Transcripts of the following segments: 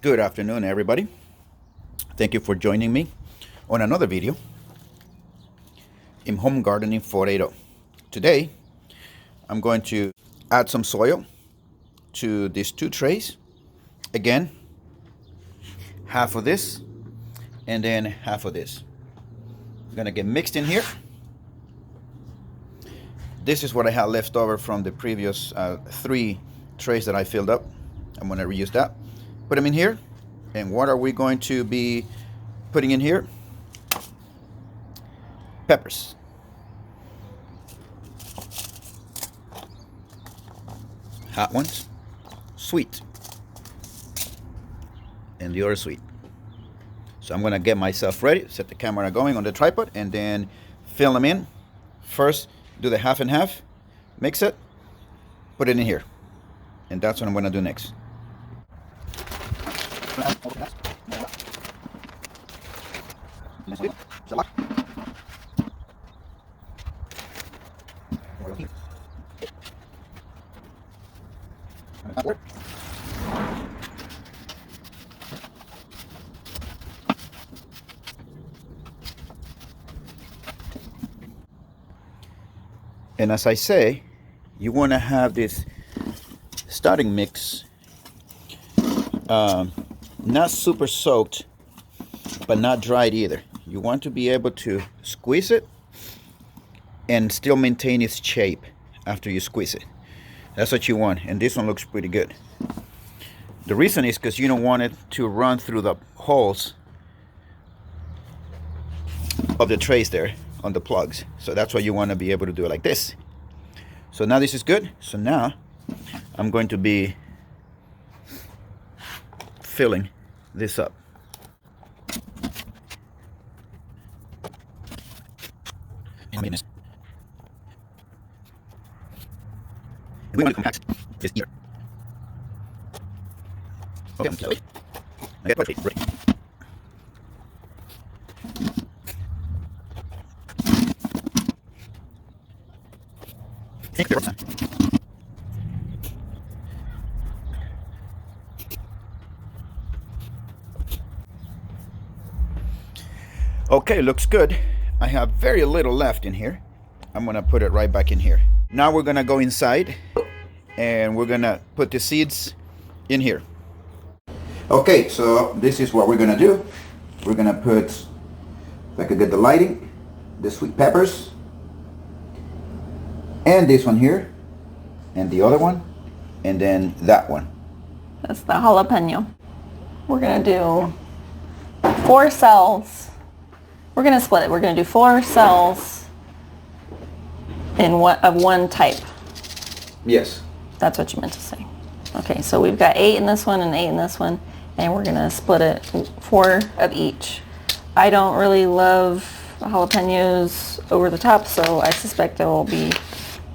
Good afternoon, everybody. Thank you for joining me on another video in Home Gardening 480. Today, I'm going to add some soil to these two trays. Again, half of this and then half of this. I'm gonna get mixed in here. This is what I had left over from the previous 3 trays that I filled up. I'm gonna reuse that. Put them in here. And what are we going to be putting in here? Peppers. Hot ones, sweet, and the other sweet. So I'm gonna get myself ready, set the camera going on the tripod, and then fill them in. First, do the half and half, mix it, put it in here. And that's what I'm gonna do next. And as I say, you want to have this starting mix not super soaked, but not dried either. You want to be able to squeeze it and still maintain its shape after you squeeze it. That's what you want, and this one looks pretty good. The reason is because you don't want it to run through the holes of the trays there on the plugs. So that's why you want to be able to do it like this. So now this is good. So now I'm going to be filling this up. We want to compact this ear. Okay, I'm sorry. I got to break. Okay, looks good. I have very little left in here. I'm gonna put it right back in here. Now we're gonna go inside and we're gonna put the seeds in here. Okay, so this is what we're gonna do. We're gonna put, if I could get the lighting, the sweet peppers, and this one here, and the other one, and then that one. That's the jalapeno. We're gonna do 4 cells. We're gonna split it. We're gonna do 4 cells in one type. Yes. That's what you meant to say. Okay, so we've got 8 in this one and 8 in this one, and we're gonna split it 4 of each. I don't really love jalapenos over the top, so I suspect I will be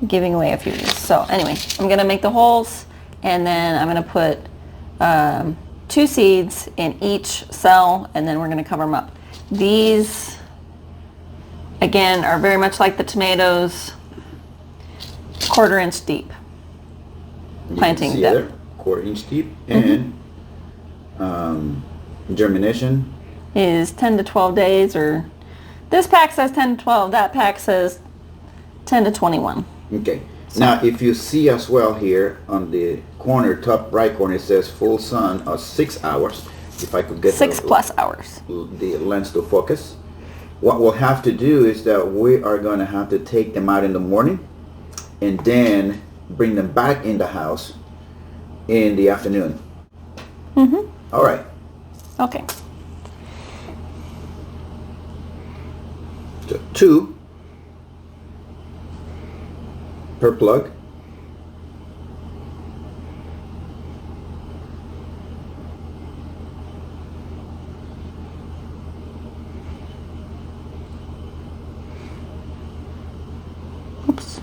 giving away a few of these. So anyway, I'm gonna make the holes, and then I'm gonna put 2 seeds in each cell, and then we're gonna cover them up. These, again, are very much like the tomatoes, 1/4 inch deep. Planting depth. 1/4 inch deep, and germination is 10 to 12 days, or this pack says 10 to 12, that pack says 10 to 21. Okay. So, now, if you see as well here on the corner, top right corner, it says full sun of 6 hours. If I could get 6+ hours. The lens to focus. What we'll have to do is that we are going to have to take them out in the morning and then bring them back in the house in the afternoon. Mm-hmm. All right. Okay. So 2 per plug. Oops.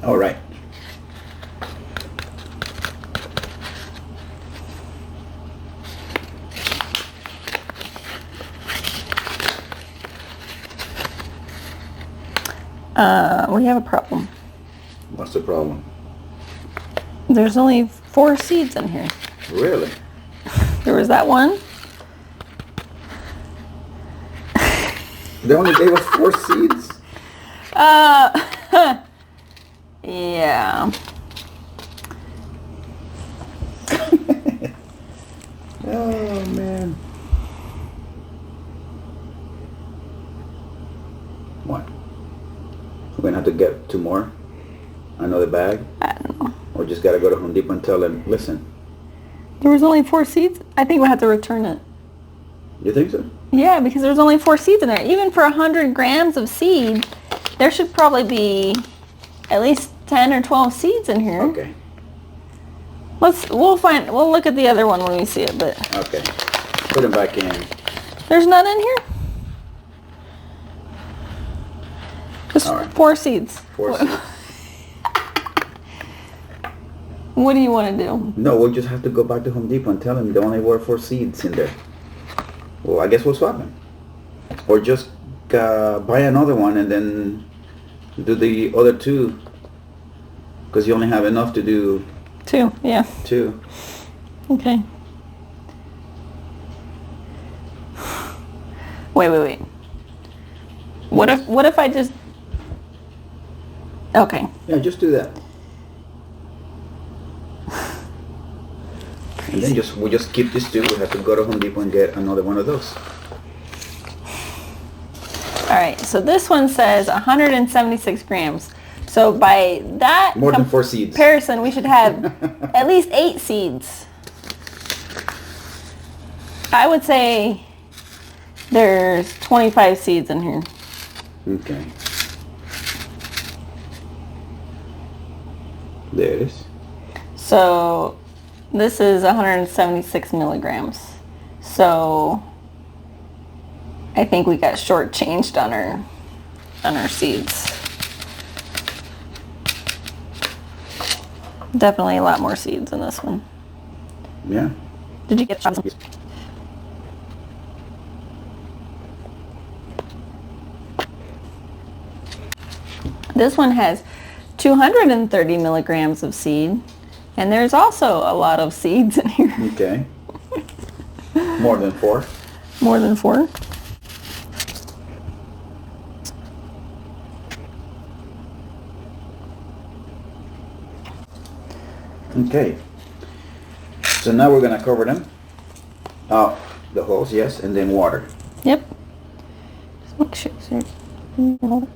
All right. We have a problem. What's the problem? There's only 4 seeds in here. Really? There was that one. They only gave us 4 seeds? Yeah. Oh, man. What? We're going to have to get 2 more? Another bag? I don't know. Or just got to go to Home Depot and tell them, listen. There was only 4 seeds? I think we'll have to return it. You think so? Yeah, because there's only 4 seeds in there. Even for 100 grams of seed, there should probably be at least 10 or 12 seeds in here. Okay. We'll look at the other one when we see it, but Okay. Put them back in. there's none in here? Just All right. 4 seeds. 4 seeds. What do you want to do? No, we'll just have to go back to Home Depot and tell them there only were 4 seeds in there. Well, I guess we'll swap them. Or just buy another one and then do the other 2. Because you only have enough to do 2, yeah. 2. Okay. Wait. What if I just... Okay. Yeah, just do that. And then we'll just keep this 2. We'll have to go to Home Depot and get another one of those. All right, so this one says 176 grams. So by that More than 4 seeds. comparison, we should have at least 8 seeds. I would say there's 25 seeds in here. Okay. There it is. So this is 176 milligrams. So I think we got shortchanged on our seeds. Definitely a lot more seeds in this one. Yeah. Did you get some? This one has 230 milligrams of seed, and there's also a lot of seeds in here. Okay. More than 4. More than 4. Okay. So now we're going to cover them. Oh, the holes, yes, and then water. Yep. Just make sure. Hold it.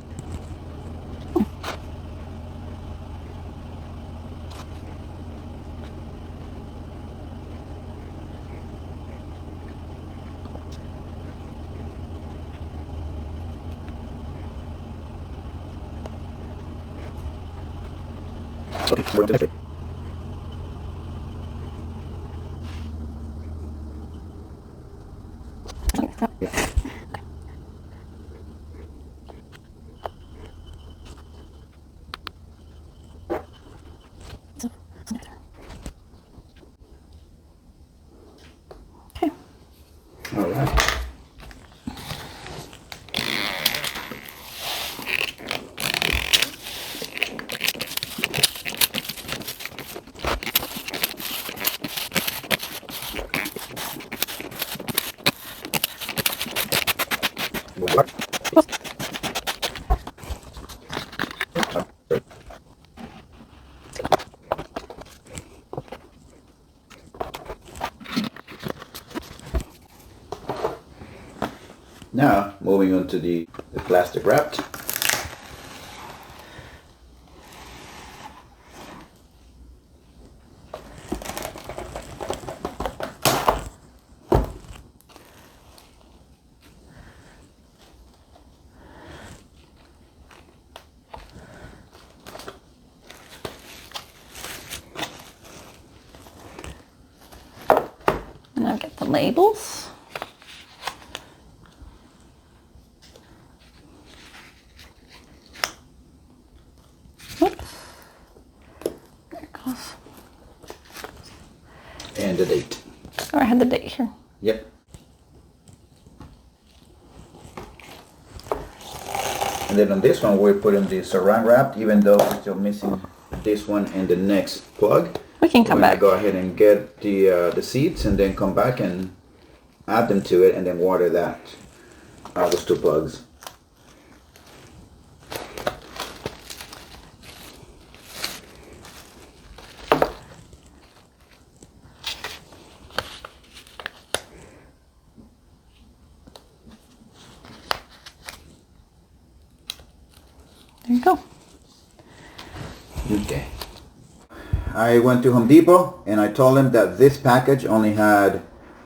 Okay. Okay. All right. Now, moving on to the plastic wrapped. And I'll get the labels. Whoops. had the date here. Yep. And then on this one, we're putting the saran wrap, even though we're still missing this one and the next plug. We can come We're gonna back. go ahead and get the seeds and then come back and add them to it and then water that, those two plugs. There you go. Okay. I went to Home Depot and I told him that this package only had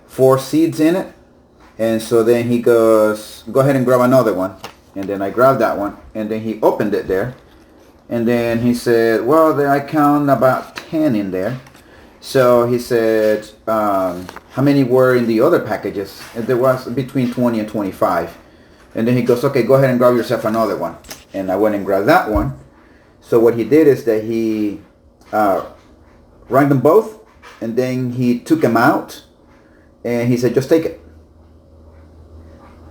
4 seeds in it. And so then he goes, go ahead and grab another one. And then I grabbed that one and then he opened it there. And then he said, well, I count about 10 in there. So he said, how many were in the other packages? And there was between 20 and 25. And then he goes, okay, go ahead and grab yourself another one. And I went and grabbed that one. So what he did is that he rang them both, and then he took them out, and he said, just take it.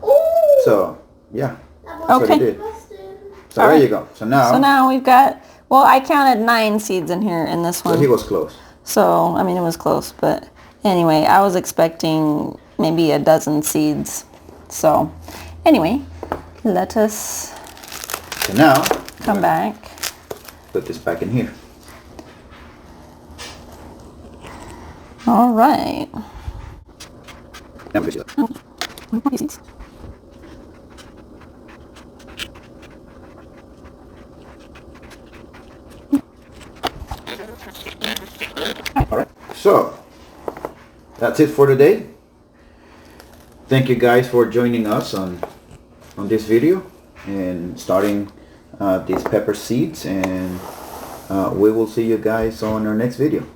Ooh, So, yeah, that's what Okay. he did. busted. So All there right. you go. So now, So now we've got, well, I counted 9 seeds in here in this so one. he was close. So, I mean, it was close, but anyway, I was expecting maybe a dozen seeds. So, anyway, let us So now, come back. put this back in here. All right. Now we see that. Seeds. All right. So, that's it for today. Thank you guys for joining us on this video and starting these pepper seeds, and we will see you guys on our next video.